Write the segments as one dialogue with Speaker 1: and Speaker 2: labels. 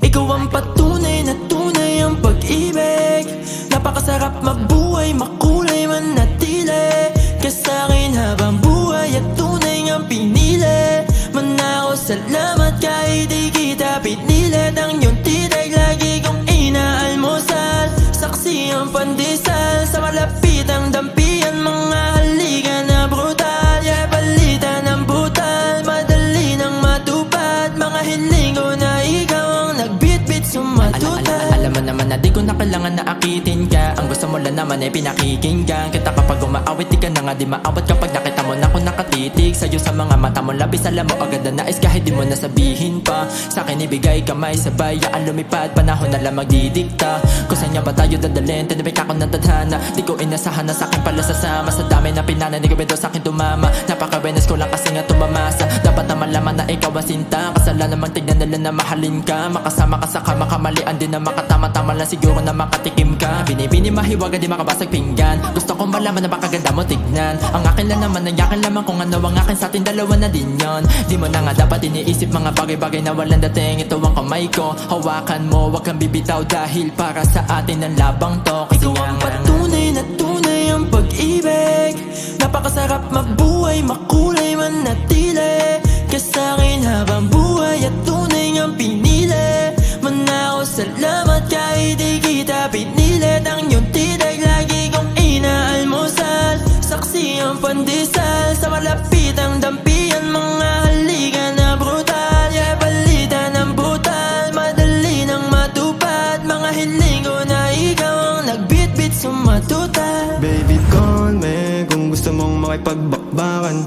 Speaker 1: Ikaw ang patunay na tunay ang pag-ibig. Napakasarap magbuhay, makulay manatili ka sa'kin habang buhay at tunay ngang pinili. Manako salamat kahit di kita pinilit. Ang iyong titig lagi kong inaalmusal. Saksi ang pandesal sa malapitang dampian. Mga halika na brutal, yeah, palitan ng butal. Madali nang matupad mga hiling ko na ikaw ang nagbitbit sumatutal. Alam mo naman na di ko na kailangan na akitin ka. Ang gusto mo lang naman ay pinakikinggan kita. Kapag umaawit di ka na nga di maawat. Kapag nakita mo na ako nakatitig sa'yo sa mga mata mo labis. Alam mo agad na nais kahit di mo nasabihin pa. Sa'kin ibigay kamay sabay ang lumipad. Panahon na lang magdidikta kung saan niya ba tayo dadalhin. Tinibig ako ng tadhana. Di ko inasahan na sa'kin pala sasama. Sa dami na pinana di ko bedo sa'kin tumama. Napaka-benes ko lang kasi nga tumamasa. Dapat naman laman na ikaw ang sinta. Kasalanan mang tignan nila na mahalin ka. Makasama ka sa kama, kamalian din na makatama-tama lang siguro na makatikim ka. Binibini mahiwaga di makabasag pinggan. Gusto kong malaman na baka ganda mo tignan. Ang akin lang naman, ang yakin lamang kung ano ang akin sa atin dalawa na din yon. Di mo na nga dapat iniisip mga bagay-bagay na walang dating. Ito ang kamay ko, hawakan mo, wag kang bibitaw. Dahil para sa atin ang labang to. Kasi ikaw ang patunay na tunay ang pag-ibig. Napakasarap magbuhay, makulay manatili ka sa'kin habang buhay at tunay ngang pinili. Manako salamat kahit di kita pinilit. Ang iyong titig lagi kong inaalmusal. Saksi ang pandesal sa malapitang dampian. Mga halika na brutal, yeah, palitan ng butal. Madali nang matupad mga hiling ko na ikaw ang nagbitbit sumatutal.
Speaker 2: Baby call me kung gusto mong makipagbakbakan.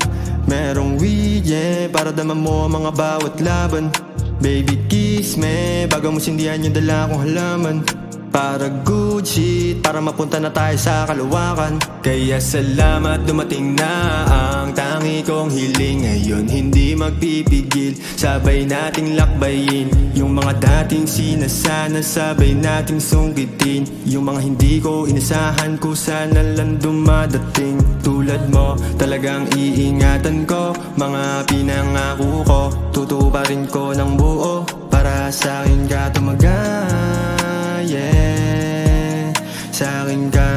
Speaker 2: Merong weed, yeah, para daman mo ang mga bawat laban. Baby kiss me bago mo sindihan yung dala kong halaman. Para good shit, para mapunta na tayo sa kalawakan. Kaya salamat dumating na ang tangi kong hiling. Ngayon hindi magpipigil, sabay nating lakbayin. Yung mga dating sinasana, sabay nating sungkitin. Yung mga hindi ko inasahan, sana lang dumadating. Tulad mo, talagang iingatan ko. Mga pinangako ko, tutuparin ko ng buo. Para sa'kin ka tumaga, yeah, sa'kin ka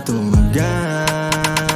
Speaker 2: tumaga.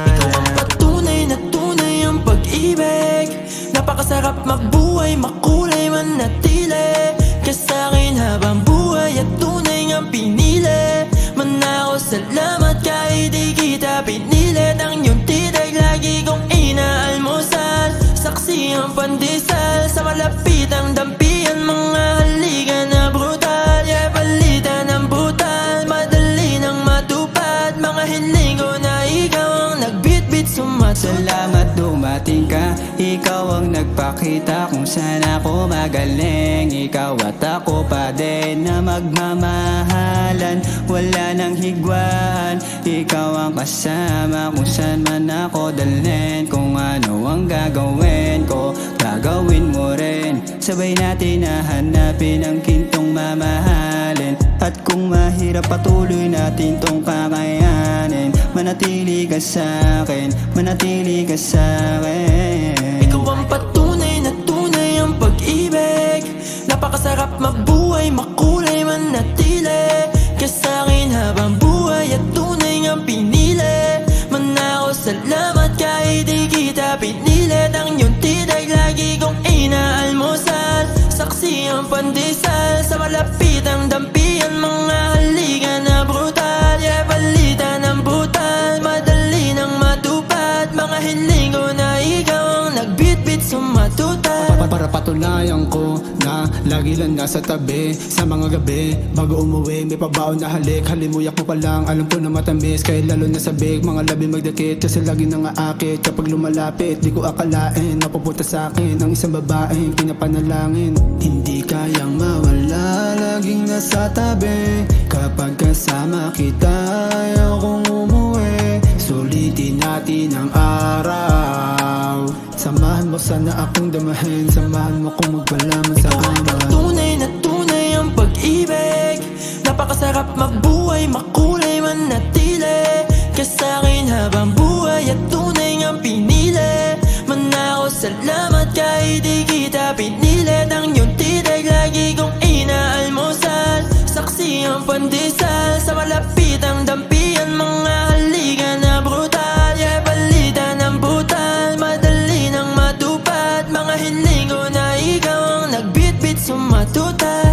Speaker 1: Ikaw ang patunay na tunay ang pag-ibig. Napakasarap magbuhay, makulay manatili ka sa'kin habang buhay at tunay ngang pinili. Manako salamat kahit di kita pinilit. Ang iyong titig lagi kong inaalmusal. Saksi ang pandesal sa malapitang dampian. Mga halika na brutal, yeah, palitan ng butal. Madali nang matupad mga hiling ko na ikaw ang nagbitbit sumatutal.
Speaker 3: Salamat dumating ka, ikaw ang nagpakita kung saan ako magaling. Ikaw at ako pa din na magmamahalan, wala nang higwahan. Ikaw ang kasama kung saan man ako dalhin. Kung ano ang gagawin ko, gagawin mo rin. Sabay natin nahanapin ang kintong mamahalin. At kung mahirap patuloy natin tong kakayanin. Manatili ka sa'kin, manatili ka sa'kin.
Speaker 1: Ikaw ang patunay na tunay ang pag-ibig. Napakasarap magbuhay, makulay manatili ka sa'kin habang buhay at tunay ngang pinili. Manako salamat kahit di kita pinilit. Ang iyong titig lagi kong inaalmusal. Saksi ang pandesal sa malapitang dampian. Mga halika na brutal, yeah, palitan ng butal. Madali nang matupad mga hiling ko na ikaw ang nagbitbit sumatutal.
Speaker 4: Para patunayan ko na lagi lang nasa tabi sa mga gabi. Bago umuwi may pabaon na halik. Halimuyak mo pa lang, alam ko na matamis. Kaya lalo na sa big, mga labi magdakit. Kasi lagi nang aakit kapag lumalapit. Di ko akalain napupunta sa akin ang isang babaeng pinapanalangin. Hindi kayang mawala, laging nasa tabi. Kapag kasama kita ayaw kong umuwi. Sulitin natin ang araw. Samahan mo sana akong damahin. Samahan mo kung magpalaman sa aman.
Speaker 1: Tunay na tunay ang pag-ibig. Napakasarap magbuhay, makulay manatili ka sa'kin habang buhay at tunay ngang pinili. Manako salamat kahit di kita pinilit. Ang iyong titig lagi kong sumatuta